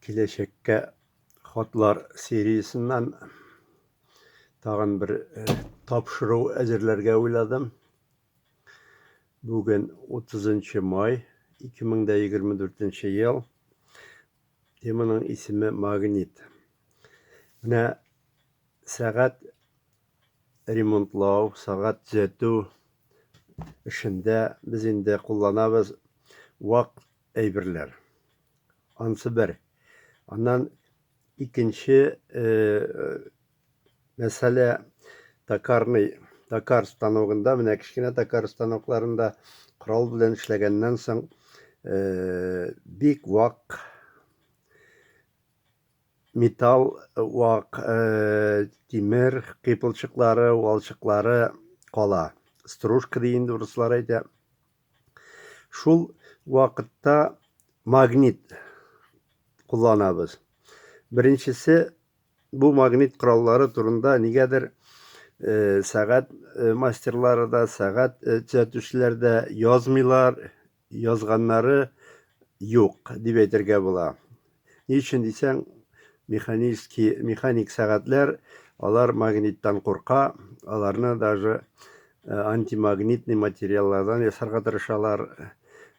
Киләчәккә хатлар сериясеннән тагын бер тапшыру әзерләргә уйладым. Бүген 30 май 2024 ел. Теманың исеме магнит. Менә сәгать ремонтлау, сәгать төзәтү эшендә без инде кулланабыз вак әйберләр. Ансы бер. Аннан икенче мәсьәлә Токар станогында, менә кечкенә Токар станокларында корал белән эшләгәннән соң бик вак металл, вак тимер кыйпылчыклары, валчыклары кала. Стружка дигән урыслар әйтә. Шул вакытта магнит кулланабыз. Беренчесе, бу магнит кораллары турында нигәдер сәгать мастерлары да, сәгать төзәтүчеләр дә язмыйлар, язганнары юк дип әйтергә була. Ни өчен дисәң, механик сәгатьләр, алар магниттан курка, аларны даже антимагнитный материаллардан ясарга тырышалар.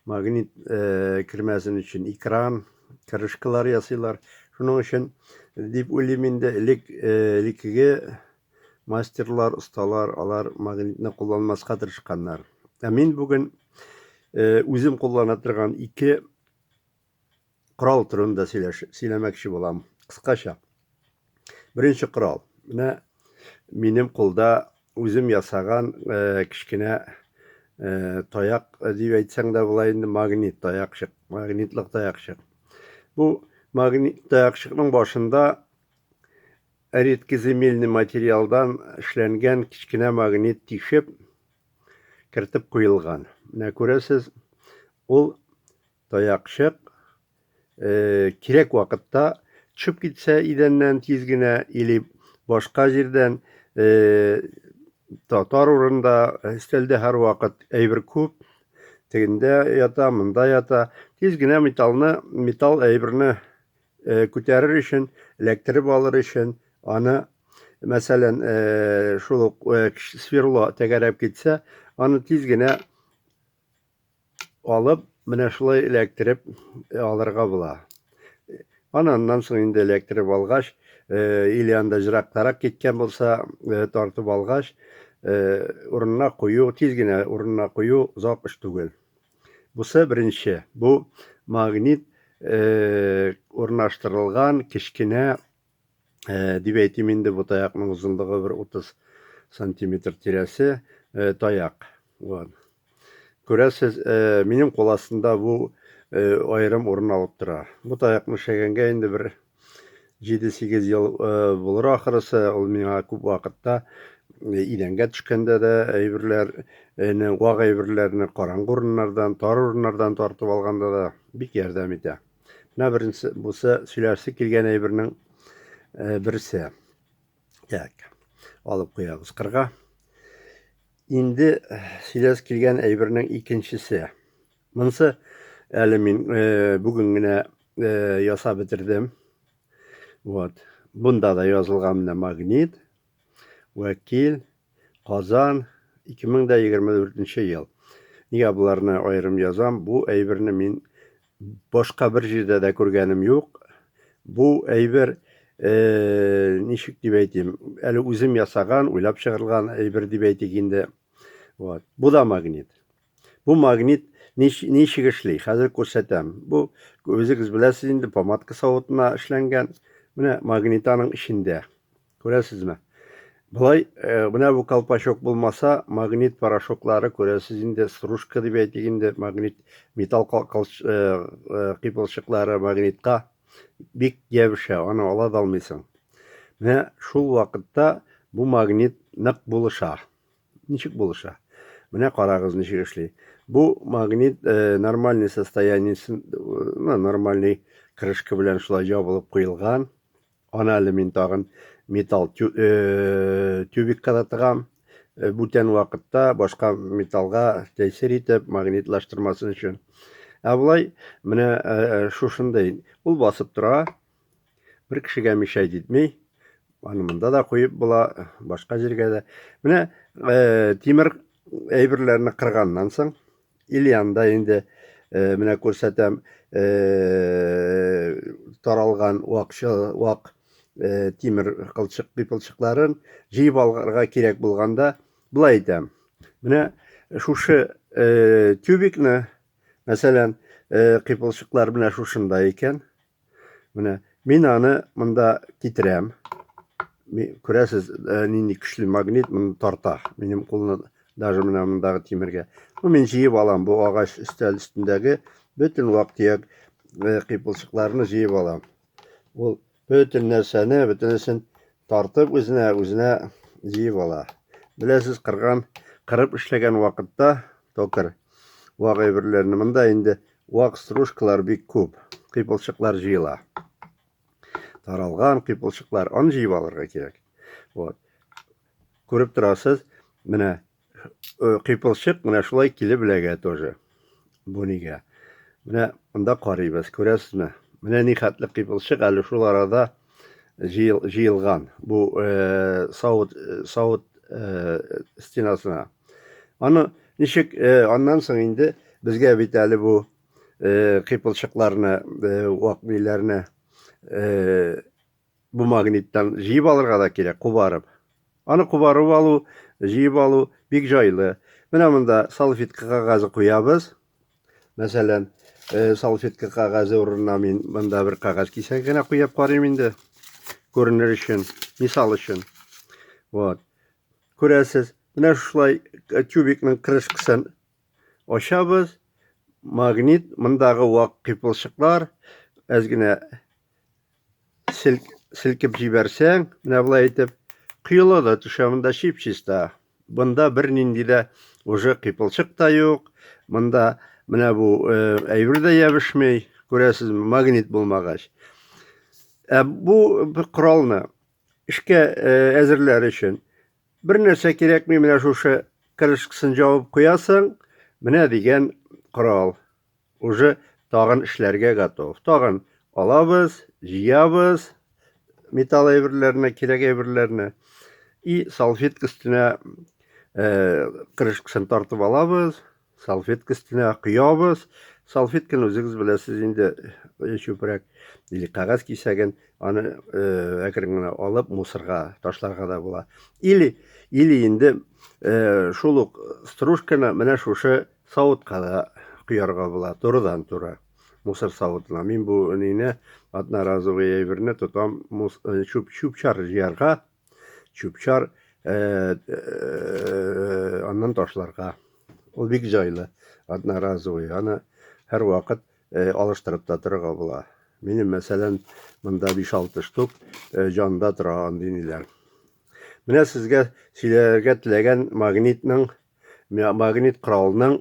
Магнит кермәсен өчен экран, крышкалар ясыйлар. Шуның өчен дип уйлыйм инде, элеккеге мастерлар, осталар, алар магнитны кулланмаска тырышканнар. Мин бүген үзем куллана торган ике корал турында сөйләмәкче булам. Кыскача. Беренче корал. Менә минем кулда үзем ясаган кечкенә таяк дип әйтсәң дә була инде, магнит таякчык, магнитлык таякчык. Бу магнит таякчыкның башында редкоземельный материалдан эшләнгән кечкенә магнит тишеп кертеп куелган. Менә күрәсез, ул таякчык кирәк вакытта төшеп китсә идәннән тиз генә или башка җирдән татар урында өстәлдә һәр вакыт әйбер күп, тегендә ята, монда ята, тиз генә металл әйберне күтәрер өчен, эләктереп алыр өчен, аны мәсәлән шул ук сверло тәгәрәп китсә, аны тиз генә алып, менә шулай эләктереп алырга була. Аннан соң инде эләктереп алгач, или анда җырактарак киткән булса, тартып алгач, урынына кую, тиз генә урынына кую озак эш түгел. Бусы беренче. Бу магнит урнаштырылган кечкенә дип әйтим инде, бу таякның озынлыгы бер 30 сантиметр тирәсе таяк. Күрәсез, минем кул астында бу аерым урын алып тора. Бу таякны эшләгәнгә инде бер 7-8 ел булыр ахырысы. Ул миңа күп вакытта идәнгә төшкәндә дә әйберләр, вак әйберләрне караңгы урыннардан, тар урыннардан тартып алганда да бик ярдәм итә. Менә беренче бусы сөйләрсе килгән әйбернең берсе. Алып куябыз кырга. Инде сөйләрсе килгән әйбернең икенчесе. Монысы әле мин бүген генә ясап бетердем. Бунда да язылган менә магнит, Вәкил, Казан, 2024 ел. Нигә буларны аерым язам? Бу әйберне мин башка бер җирдә дә күргәнем юк. Бу әйбер ничек дип әйтим, әле үзем ясаган, уйлап чыгарылган әйбер дип әйтик инде. Бу да магнит. Бу магнит ничек эшли? Хәзер күрсәтәм. Бу үзегез беләсез инде, помадка савытына эшләнгән. Менә магнитаның эчендә. Күрәсезме? Булай, менә бу колпачок булмаса, магнит порошоклары күрәсез инде, стружка дип әйтик инде, магнит металл кыйпылчыклары магнитка бик ябыша, аны ала да алмыйсың. Менә шул вакытта бу магнит нык булыша. Ничек булыша? Менә карагыз ничек эшли. Бу магнит нормальный состояниесен, нормальный крышка белән шулай ябылып куелган. Аны әле мин тагын металл тюбикка да тыгам. Бүтән вакытта башка металлга тәэсир итеп, магнитлаштырмасын өчен. Булай, менә шушындай, ул басып тора, bir кешегә мишәйт итми. Аны монда да куеп була, башка җиргә дә. Менә тимер әйберләрне кырганнан соң, Ильянда инде менә күрсәтәм, таралган вак тимер кыйпылчыкларын җыеп алырга кирәк булганда, булай әйтәм. Менә шушы тюбикны, мәсәлән, кыйпылчыклар менә шушында икән. Менә мин аны монда китерәм. Күрәсез, нинди көчле магнит моны тарта. Минем кулны даже менә мондагы тимергә. Мин җыеп алам, бу агач өстәл өстендәге бөтен вак-төяк кыйпылчыкларны җыеп алам. Ул бөтен нәрсәне, бөтенесен тартып үзенә җыеп ала. Беләсез, кырып эшләгән вакытта токыр вак әйберләрне монда инде вак стружкалар бик күп. Кыйпылчыклар җыела. Таралган кыйпылчыклар, аны җыеп алырга кирәк. Вот. Күреп торасыз, менә кыйпылчык менә шулай килеп эләгә тоже. Бу нигә? Менә монда карыйбыз, күрәсезме? Менә ни хәтле кыйпылчык әле шул арада җыелган. Бу савыт стенасына. Аны ничек, аннан соң инде безгә бит әле бу кыйпылчыкларны, вак биләрне бу магниттан җыеп алырга да кирәк, кубарып. Аны кубарып алу, җыеп алу бик җайлы. Менә монда салфетка кагазы куябыз. Мәсәлән, салфетка кагазы урынына мин монда бер кагаз кисәк генә куеп карыйм инде. Күренер өчен, мисал өчен. Вот. Күрәсез, менә шулай тюбикның крышкасын ачабыз. Магнит, мондагы вак кыйпылчыклар әз генә селкеп җибәрсәң, менә булай итеп кыйыла да төшә, монда чип-чиста. Монда бер нинди дә уже кыйпылчык та юк. Монда менә бу әйбер дә ябышмый. Күрәсез, магнит булмагач. Бу коралны эшкә әзерләр өчен бер нәрсә кирәкми, менә шушы крышкасын җавып куясың, менә дигән корал. Уже тагын эшләргә готов. Тагын алабыз, җыябыз металл әйберләрне, кирәк әйберләрне. И салфетка өстенә крышкасын тартып алабыз, салфетка өстенә куябыз. Салфетканы үзегез беләсез инде, чүпрәк или кагаз кисәген, аны әкрен генә алып мусорга ташларга да була. Или инде шул ук стружканы менә шушы савытка да куярга була, турыдан туры. Мусор савытына. Мин бу нинә одноразовый әйберне тотам, чүп-чар җыярга, чүп-чар аннан ташларга. Ул бик җайлы, одноразовый. Аны һәр вакыт алыштырып та торырга була. Минем, мәсәлән, монда 5-6 штук җанда тора андыйлар. Менә сезгә сөйләргә теләгән магнит коралның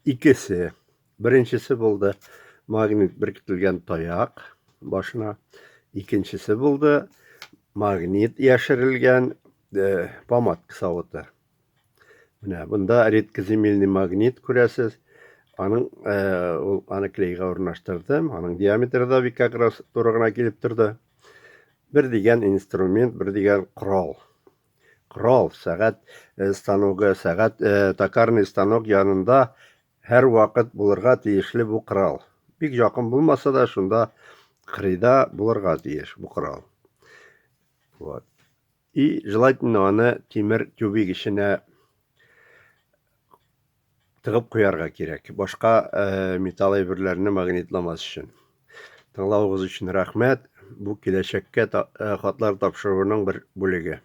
икесе. Беренчесе булды магнит беркетелгән таяк башына. Икенчесе булды магнит яшерелгән помадка савыты. Менә бunda редкоземельный магнит күрәсез. Аны клейга урнаштырдым. Аның диаметры да бик якрас туры гына килеп торды. Бер дигән инструмент, бер дигән корал. Корал, сәгать станогы, токарный станок янында һәр вакыт булырга тиешле бу корал. Бик якын булмаса да, шунда кырыйда булырга тиеш бу корал. Вот. И желательно аны тимер тюбик эченә тыгып куярга кирәк. Башка металл әйберләрне магнитламас өчен. Тыңлавыгыз өчен рәхмәт. Бу киләчәккә хатлар тапшыруның бер бүлеге.